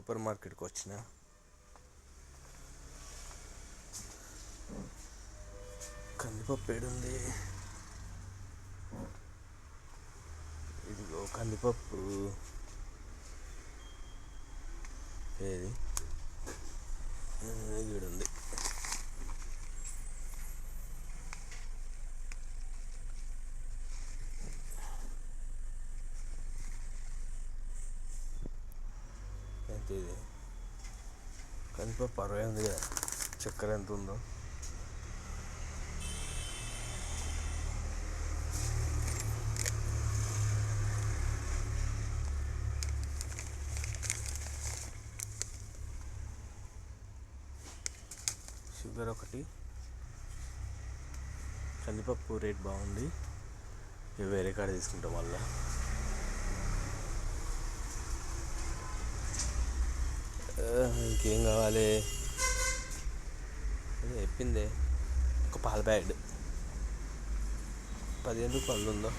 Super మార్కెట్కి వచ్చిన. కందిపప్పు ఏడుంది? ఇదిగో కందిపప్పు. ఏది ఈడుంది. ఎంత ఇది? కందిపప్పు 60 ఉంది కదా. చక్కెర ఎంత ఉందో? షుగర్ ఒకటి. కందిపప్పు రేట్ బాగుంది. ఇవి వేరే కాడ తీసుకుంటాం. మళ్ళా ఇంకేం కావాలి? అదే చెప్పిందే. ఒక పాల ప్యాకెట్ 15 రూపాయలు ఉందో.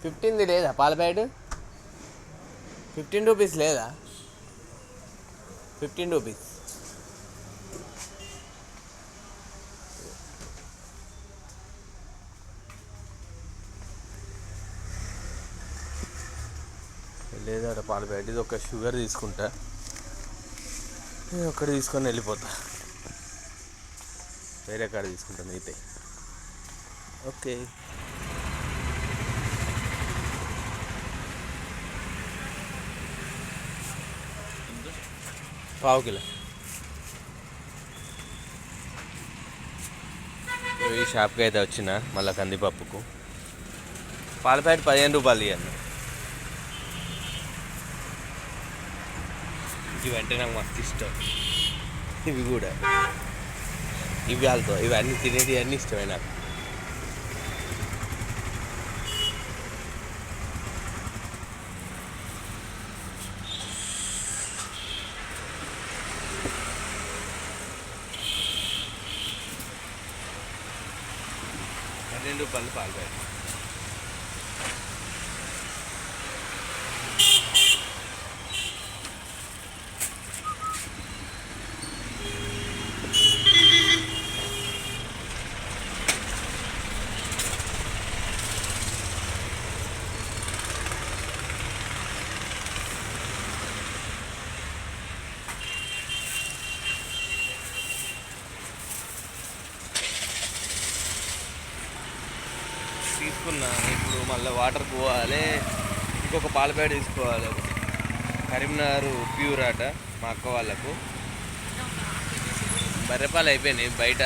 $15 లేదా పాల ప్యాకెట్? 15 రూపీస్ లేదా? 15 రూపీస్. లేదా పాల ప్యాకెట్. ఇది ఒక షుగర్ తీసుకుంటా. ఒక్కటి తీసుకొని వెళ్ళిపోతా. వేరే కాడ తీసుకుంటా మిగతా. ఓకే. పావు కిలో. ఈ షాప్కి అయితే వచ్చిన మళ్ళీ కందిపప్పుకు. పాల ప్యాకెట్ 15 రూపాయలు ఇవ్వండి. ఇవంటే నాకు మస్తు ఇష్టం. ఇవి కూడా ఇవన్నీ తినేది అన్నీ ఇష్టమే నాకు. $12 పాల ప్యాకెట్. తీసుకున్నా. ఇప్పుడు మళ్ళీ వాటర్ పోవాలి. ఇంకొక పాల ప్యాకెట్ తీసుకోవాలి. కరీంనగర్ ప్యూర్ ఆట మా అక్క వాళ్ళకు. బర్రెపాలు అయిపోయినాయి. బయట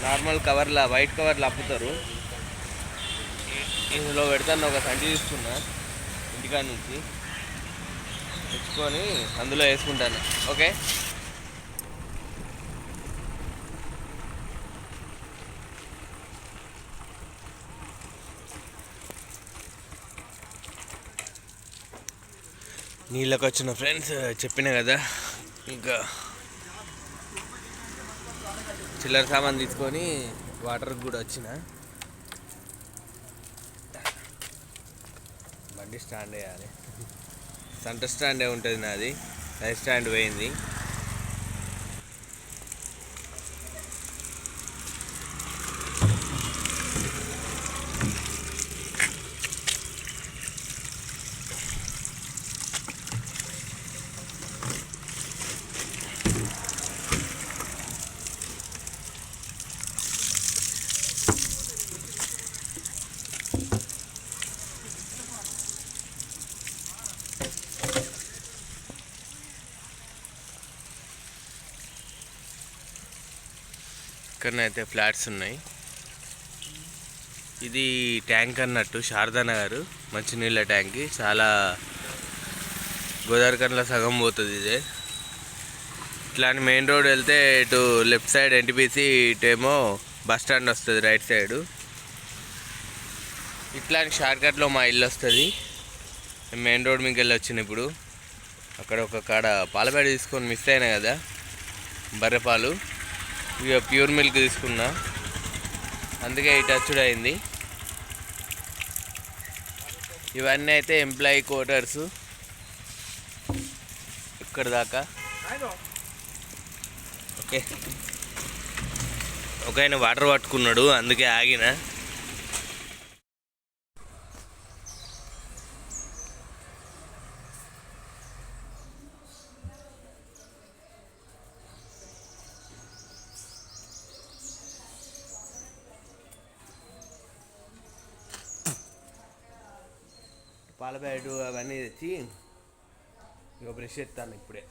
నార్మల్ కవర్లా, వైట్ కవర్లు అప్పుతారు. ఇందులో పెడతాను. ఒక సంచి తీసుకున్నా ఇంటికాడ నుంచి తెచ్చుకొని అందులో వేసుకుంటాను. ఓకే. నీళ్ళకి వచ్చిన ఫ్రెండ్స్ చెప్పిన కదా. ఇంకా చిల్లర సామాన్ తీసుకొని వాటర్కి కూడా వచ్చిన. బండి స్టాండ్ వేయాలి. సెంటర్ స్టాండే ఉంటుంది నాది. సైడ్ స్టాండ్ పోయింది. ఇక్కడనైతే ఫ్లాట్స్ ఉన్నాయి. ఇది ట్యాంక్ అన్నట్టు శారదానగర్ మంచినీళ్ళ ట్యాంక్. చాలా గోదావరిఖండ్లో సగం పోతుంది ఇదే. ఇట్లా మెయిన్ రోడ్ వెళ్తే ఇటు లెఫ్ట్ సైడ్ ఎన్టీపీసీ, ఇటేమో బస్ స్టాండ్ వస్తుంది రైట్ సైడు. ఇట్లా షార్ట్కట్లో మా ఇల్లు వస్తుంది. మెయిన్ రోడ్ మీకు వెళ్ళి వచ్చిన. ఇప్పుడు అక్కడ ఒక కాడ పాల ప్యాకెట్ తీసుకొని మిస్ అయినా కదా, బర్రెపాలు. ఇక ప్యూర్ మిల్క్ తీసుకున్నా. అందుకే ఇటు వచ్చుడు అయింది. ఇవన్నీ అయితే ఎంప్లాయీ క్వార్టర్స్ ఇక్కడ దాకా. ఓకే, ఒక ఆయన వాటర్ పట్టుకున్నాడు అందుకే ఆగిన. పాల ప్యాకెట్ అవన్నీ తెచ్చి ఇక బ్రష్ చేస్తాను ఇప్పుడే.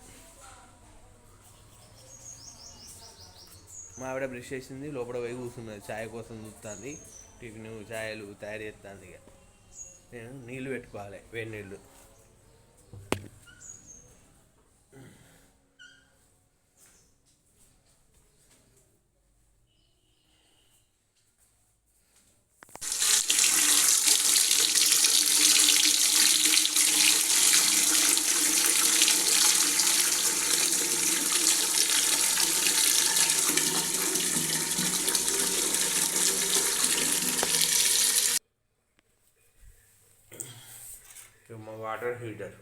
మా ఆవిడ బ్రష్ చేసింది, లోపల పోయి కూర్చున్నది, ఛాయ్ కోసం చూస్తుంది, టిఫిన్ ఛాయలు తయారు చేస్తుంది. ఇక నేను నీళ్ళు పెట్టుకోవాలి, వేడి నీళ్ళు. మా వాటర్ హీటర్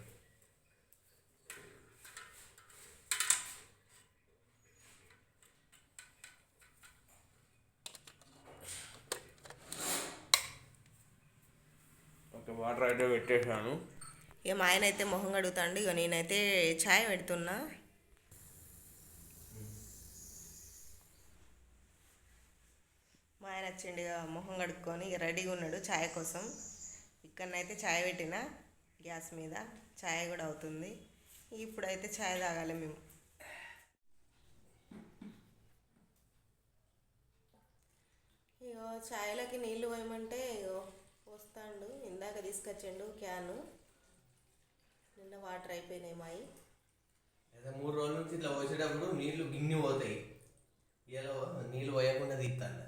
ఓకే, వాటర్ అయితే పెట్టేశాను. ఇక మా ఆయన అయితే మొహం కడుగుతాండి. ఇక నేనైతే ఛాయ్ పెడుతున్నా. మా ఆయన వచ్చిండు ఇక మొహం కడుక్కొని ఇక రెడీగా ఉన్నాడు ఛాయ్ కోసం. ఇక్కడనైతే ఛాయ్ పెట్టిన గ్యాస్ మీద, ఛాయ్ కూడా అవుతుంది. ఇప్పుడైతే ఛాయ్ తాగాలి మేము. ఇగో ఛాయ్లోకి నీళ్ళు పోయమంటే ఇగో పోస్తాడు. ఇందాక తీసుకొచ్చిండు క్యాను, నిన్న వాటర్ అయిపోయినాయి మాయి. అయితే 3 రోజుల నుంచి ఇట్లా పోసేటప్పుడు నీళ్ళు గిన్నె పోతాయి. ఇలా నీళ్ళు పోయకుండా తీస్తాను,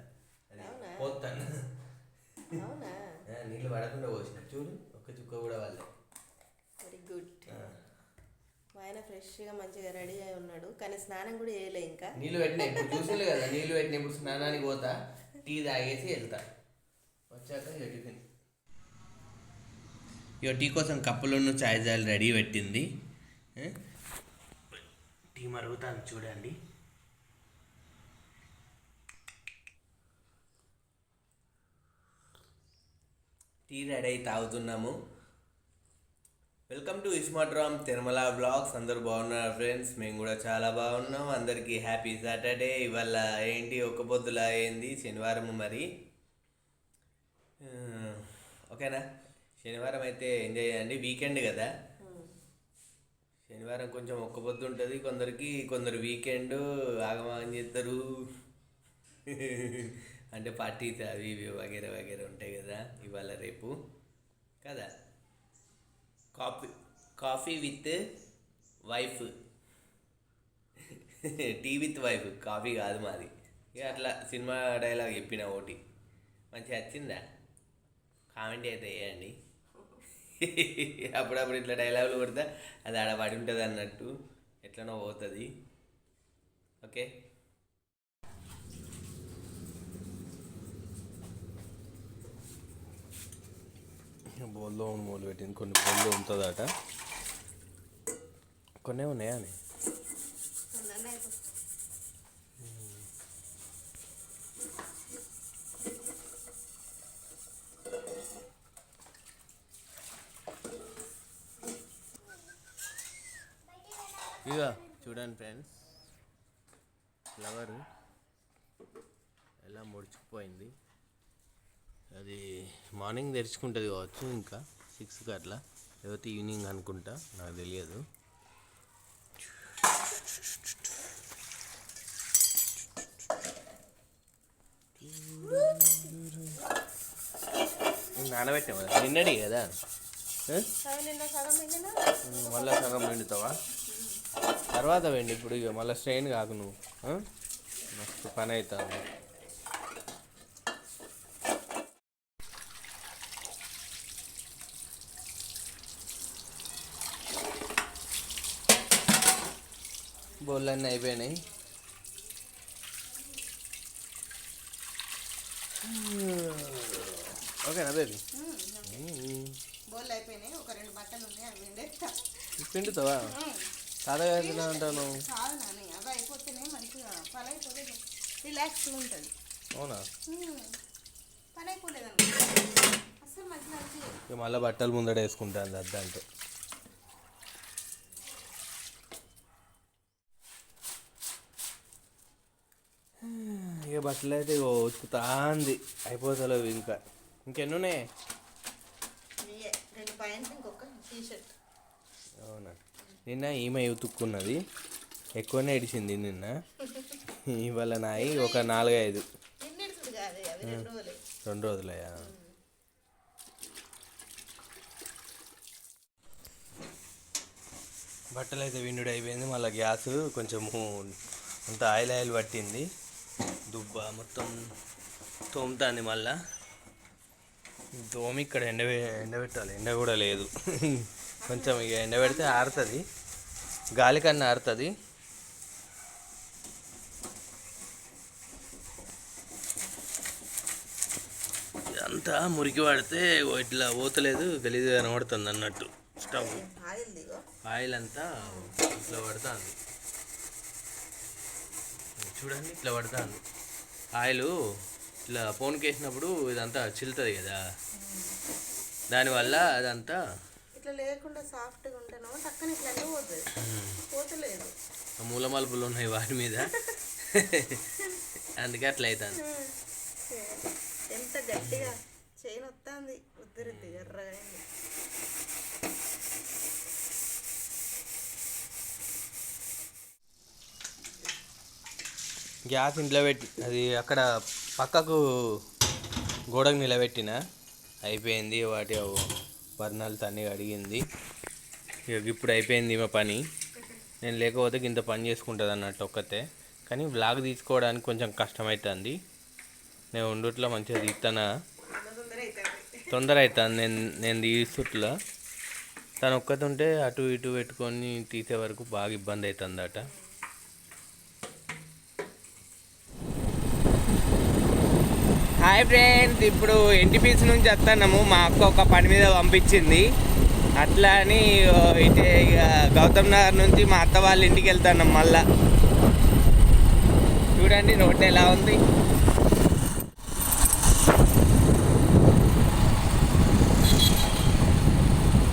పోతాను. అవునా? నీళ్ళు పడకుండా పోసిన చూడు, ఒక్క చుక్క కూడా వాళ్ళే. Very good. మా ఆయన ఫ్రెష్గా మంచిగా రెడీ అయి ఉన్నాడు, కానీ స్నానం కూడా చేయలే ఇంకా. నీళ్ళు పెట్టినా ఇప్పుడు చూసలే కదా, నీళ్ళు పెట్టిన ఇప్పుడు స్నానానికి పోతా, టీ తాగేసి వెళ్తా. వచ్చాక ఇక టిఫిన్. ఇక టీ కోసం కప్పులను చాయ్ జాలు రెడీ పెట్టింది. టీ మరుగుతాను చూడండి. టీ రెడీ అయి తాగుతున్నాము. Welcome to Ismart Ram Tirumala vlogs. అందరూ బాగున్నారు ఫ్రెండ్స్, మేము కూడా చాలా బాగున్నాం. అందరికీ హ్యాపీ సాటర్డే. ఇవాళ ఏంటి ఒక్క పొద్దులా అయింది, శనివారం మరి. ఓకేనా, శనివారం అయితే ఎంజాయ్ చేయండి, వీకెండ్ కదా. శనివారం కొంచెం ఒక్క పొద్దు ఉంటుంది కొందరికి, కొందరు వీకెండ్ ఆగమాగం చేస్తారు. అంటే పార్టీస్ అవి ఇవి వగేరే వగేరే ఉంటాయి కదా ఇవాళ రేపు కదా. Coffee with wife, tea with wife, coffee కాదు మాది. ఇక అట్లా సినిమా డైలాగ్ చెప్పిన ఒకటి మంచిగా వచ్చిందా, కామెంట్ అయితే వేయండి. అప్పుడప్పుడు ఇట్లా డైలాగులు కొడితే అది ఆడ పడి ఉంటుంది అన్నట్టు ఎట్లనో పోతుంది. ఓకే, బోల్లో మూలు పెట్టింది, కొన్ని బోల్లో ఉంటుందట, కొన్ని ఉన్నాయా అని. ఇక చూడండి ఫ్రెండ్స్, ఫ్లవర్ ఎలా ముడుచుకుపోయింది. అది మార్నింగ్ తెరుచుకుంటుంది కావచ్చు, ఇంకా 6కి అట్లా, లేకపోతే ఈవినింగ్ అనుకుంటా, నాకు తెలియదు. నానబెట్టాము కదా, నిన్నడి కదా, మళ్ళీ సగం పిండుతావా, తర్వాత వెండి. ఇప్పుడు ఇక మళ్ళీ స్ట్రెయిన్ కాకు నువ్వు, మస్తు పని అవుతుంది. బోళ్ళన్నీ అయిపోయినాయి. ఓకేనా బేబీ? బోల్ అయిపోయినాయి, ఒక 2 బట్టలు ఉన్నాయి, అవి ఎండేస్తా. పిండుతావా? తాతగా అంటాను కాదు నాని, అవి అయిపోతేనే మంచిగా పని అయిపోతే రిలాక్స్గా ఉంటుంది. అవునా? పని అయిపోలేదండి అసలు మంచిగా అనిపించలేదు. ఇక మళ్ళీ బట్టలు ముందడ వేసుకుంటాను అద్దంటే. ఇక బట్టలు అయితే ఇక ఉతుకుతాంది, అయిపోతలేవు ఇంకా. ఇంకెన్ని ఉన్నాయి? 2 ప్యాంట్లు, ఇంకొక టీషర్ట్. అవునా? నిన్న ఈమె ఉతుక్కున్నది, ఎక్కువనే ఇడిచింది నిన్న. ఇవాళ నాయి ఒక 4-5. 2 రోజులయ్యా. బట్టలు అయితే విండుడు అయిపోయింది. మళ్ళీ గ్యాస్ కొంచెము అంత ఆయిల్ పట్టింది, దుబ్బ మొత్తం తోముతాంది. మళ్ళా తోమి ఇక్కడ ఎండబెట్టాలి, ఎండ కూడా లేదు. కొంచెం ఇక ఎండబెడితే ఆరుతుంది, గాలి కన్నా ఆరుతుంది. ఇదంతా మురికి పడితే ఇట్లా పోతలేదు, గలీజ్గా కనబడుతుంది అన్నట్టు. స్టవ్ ఆయిల్ అంతా ఇట్లా పడుతుంది, చూడండి ఇట్లా పడుతుంది ఆయిల్. ఇట్లా ఫోన్కి వేసినప్పుడు ఇదంతా చిల్లుతుంది కదా, దానివల్ల అదంతా ఇట్లా లేకుండా సాఫ్ట్గా ఉంటాను టక్కన ఇట్లా పోతుంది, పోతలేదు. మూల మలుపులు ఉన్నాయి వాటి మీద, అందుకే అట్లా అవుతుంది. ఎంత గట్టిగా చైన్ వస్తుంది, ఉద్దరిద్ది ఎర్రగా. గ్యాస్ ఇంట్లో పెట్టి అది అక్కడ పక్కకు గోడకు నిలబెట్టిన, అయిపోయింది. వాటి బర్ణాలు తన్ని అడిగింది. ఇక ఇప్పుడు అయిపోయింది మా పని. నేను లేకపోతే ఇంత పని చేసుకుంటుంది అన్నట్టు ఒక్కతే, కానీ బ్లాగ్ తీసుకోవడానికి కొంచెం కష్టమవుతుంది. నేను ఉండుట్లో మంచిగా తీస్తానా, తొందర అవుతుంది. నేను తీస్తుట్లా, తను ఒక్కతుంటే అటు ఇటు పెట్టుకొని తీసే వరకు బాగా ఇబ్బంది అవుతుందట. హాయ్ ఫ్రెండ్స్, ఇప్పుడు ఎన్టీపీసీ నుంచి వస్తున్నాము. మా అక్క ఒక పని మీద పంపించింది, అట్లా అని ఇటే ఇక గౌతమ్ నగర్ నుంచి మా అత్త వాళ్ళ ఇంటికి వెళ్తున్నాం. మళ్ళా చూడండి రోడ్డు ఎలా ఉంది.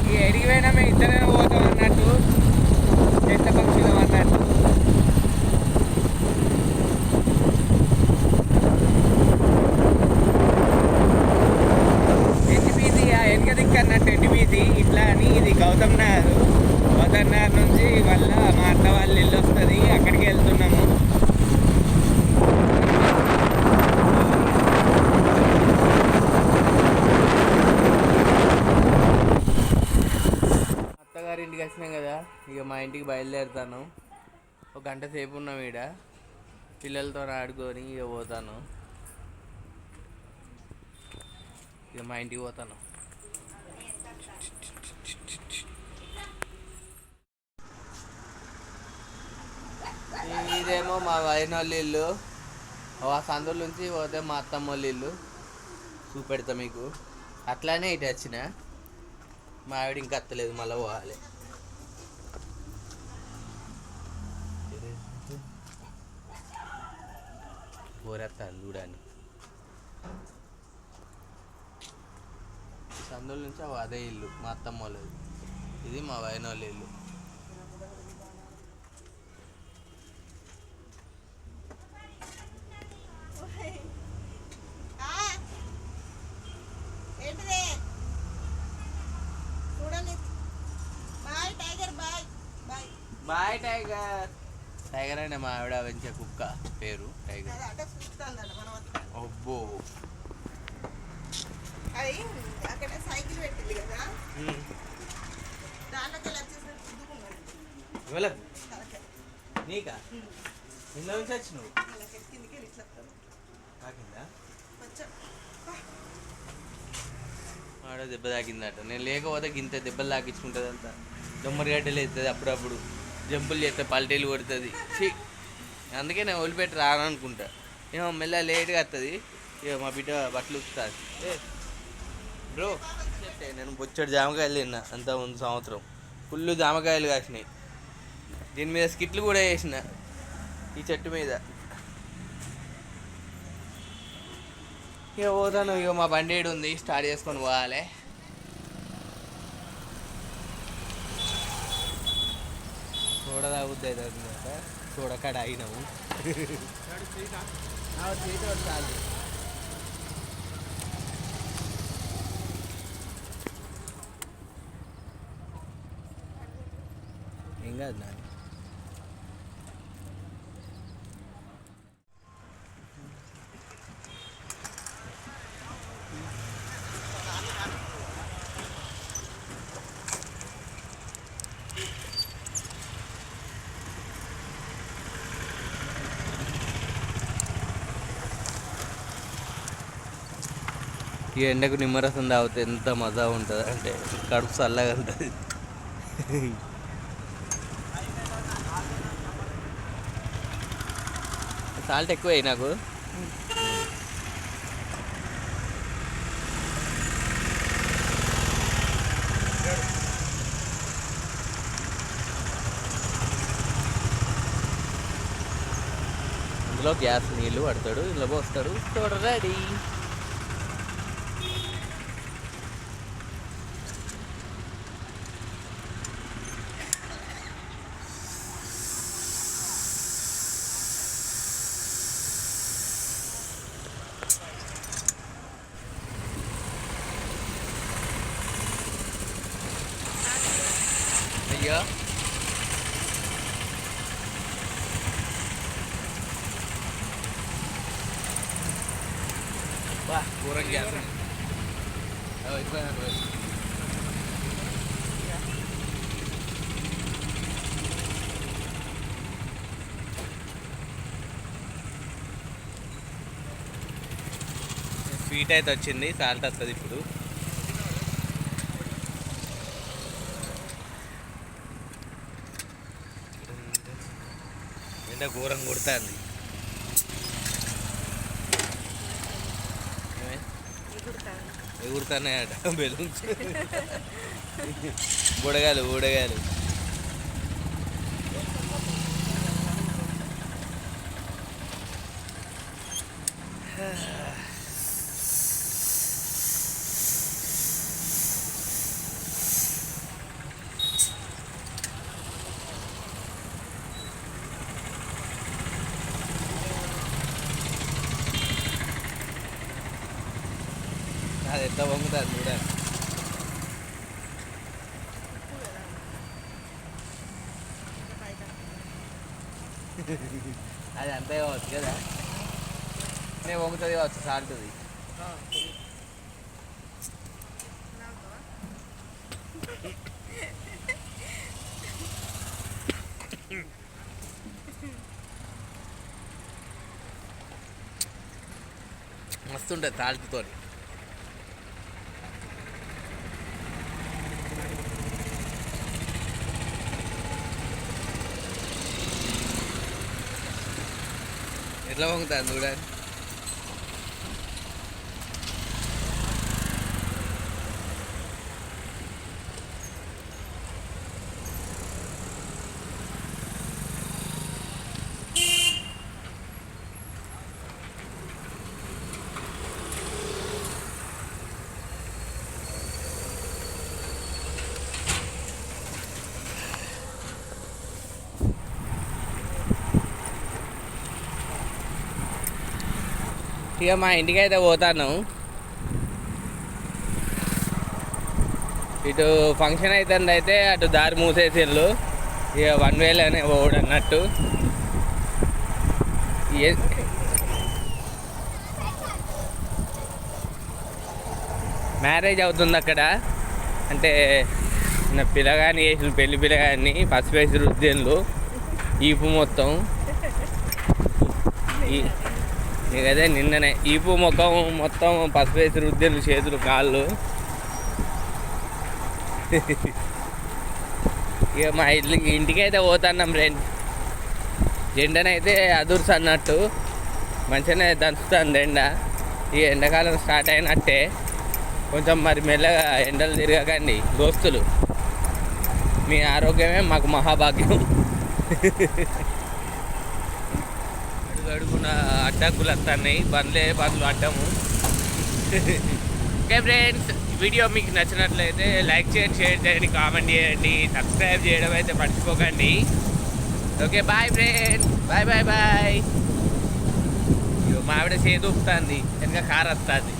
ఇక ఎడికి పోయినా మేము ఇద్దరే పోతాం అన్నట్టు, చెట్ల పక్షులం అన్నట్టు. వెనక దిక్కు అన్నట్టు ఎన్టీపీసీ ఇట్లా అని. ఇది గౌతమ్ నగర్, గౌతమ్ నగర్ నుంచి మళ్ళీ మా అత్త వాళ్ళ ఇల్లు వస్తుంది, అక్కడికి వెళ్తున్నాము. అత్తగారింటికి వచ్చినాం కదా, ఇక మా ఇంటికి బయలుదేరుతాను. ఒక గంట సేపు ఉన్నాం ఈడ, పిల్లలతో ఆడుకొని ఇక పోతాను. ఇక మా ఇంటికి పోతాను. ఇదేమో మా వైనోళ్ళ ఇల్లు, ఆ సందుల నుంచి పోతే మా అత్తమ్మ వాళ్ళ ఇల్లు. చూపెడతా మీకు. అట్లానే ఇటు వచ్చిన, మా ఆవిడ ఇంకా అత్తలేదు, మళ్ళీ పోవాలి. పోరేస్తాను చూడండి. సందుల నుంచి అదే ఇల్లు మా అత్తమ్మ వాళ్ళది, ఇది మా వైనోళ్ళ ఇల్లు. Bye tiger. టైగర్ అంటే మా ఆవిడ పెంచే కుక్క పేరు టైగర్. అబ్బో, అది అక్కడ సైకిల్ పెట్టింది కదా, దాంట్లోకి వెళ్ళకు నీకా? ఇంట్లో నుంచి వచ్చి నువ్వు తాకిందా? ఆడ దెబ్బ తాకిందట. నేను లేకపోతే గింత దెబ్బలు తాకించుకుంటుంది అంతా. దొమ్మరిగడ్డలు వేస్తుంది, అప్పుడప్పుడు జంపులు చేస్తే పల్టీలు కొడుతుంది. అందుకే నేను వదిలిపెట్టి రాను అనుకుంటా. ఏమో మెల్ల లేట్గా వస్తుంది. ఇక మా బిడ్డ బట్టలు ఉతుకుతుంది. బ్రో నేను బొచ్చడు జామకాయలు తిన్నా అంత ముందు సంవత్సరం ఫుల్ జామకాయలు కాసినాయి. దీని మీద స్కిట్లు కూడా వేసిన ఈ చెట్టు మీద. ఇక పోతాను, ఇక మా బండి ఈడ ఉంది, స్టార్ట్ చేసుకొని పోవాలి. చూడ తాగుద్ది అవుతుంది, చూడకాడ అయినాము. చాలు ఏం కాదు నాని. ఈ ఎండకు నిమ్మరసం తాగితే ఎంత మజా ఉంటుంది అంటే కడుపు చల్లగా ఉంటుంది. సాల్ట్ ఎక్కువ నాకు. అందులో గ్యాస్ నీళ్ళు పడతాడు, ఇందులో పోస్తాడు, తోట రెడీ. అయ్యో బా కూర గ్యాస్ స్వీట్ అయితే వచ్చింది, సాల్ట్ వస్తుంది ఇప్పుడు. ఎండ ఘోరం కొడుతుంది. ఎగురుతున్నాయట బెలూన్స్, బుడగాలు బుడగాలు. అది ఎంత పొంగుతుంది చూడండి. అది అంతే కావచ్చు కదా, నేను పొంగుతుంది కావచ్చు సాల్ట్ది. మస్తుంటుంది సాల్ట్తో. ఎట్లా పొంగుతుంది చూడండి. ఇక మా ఇంటికి అయితే పోతాను. ఇటు ఫంక్షన్ అవుతుంది, అయితే అటు దారి మూసేసిళ్ళు. ఇక 1 వేలోనే పోడు అన్నట్టు. మ్యారేజ్ అవుతుంది అక్కడ, అంటే నా పిల్లగాని వేసిన పెళ్లి పిల్లగాని పసుపు వేసి రుద్దిళ్ళు ఈపు మొత్తం. ఇక అదే నిన్ననే ఈపు ముఖం మొత్తం పసుపు వేసి రుద్దిళ్ళు, చేతులు కాళ్ళు. ఇక మా ఇంటికి అయితే పోతున్నాం ఫ్రెండ్. ఎండనైతే అదుర్స్ అన్నట్టు మంచిగానే దంచుతుంది ఎండ. ఈ ఎండాకాలం స్టార్ట్ అయినట్టే. కొంచెం మరి మెల్లగా ఎండలు తిరగకండి దోస్తులు, మీ ఆరోగ్యమే మాకు మహాభాగ్యం. అడుగున అడ్డంకులు వస్తున్నాయి, బండ్లు అడ్డము. ఓకే ఫ్రెండ్స్, వీడియో మీకు నచ్చినట్లయితే లైక్ చేయండి, షేర్ చేయండి, కామెంట్ చేయండి, సబ్స్క్రైబ్ చేయడం అయితే మర్చిపోకండి. Okay bye friends, bye bye bye. మావిడ చేదూపుతుంది, వెనక కారు వస్తుంది.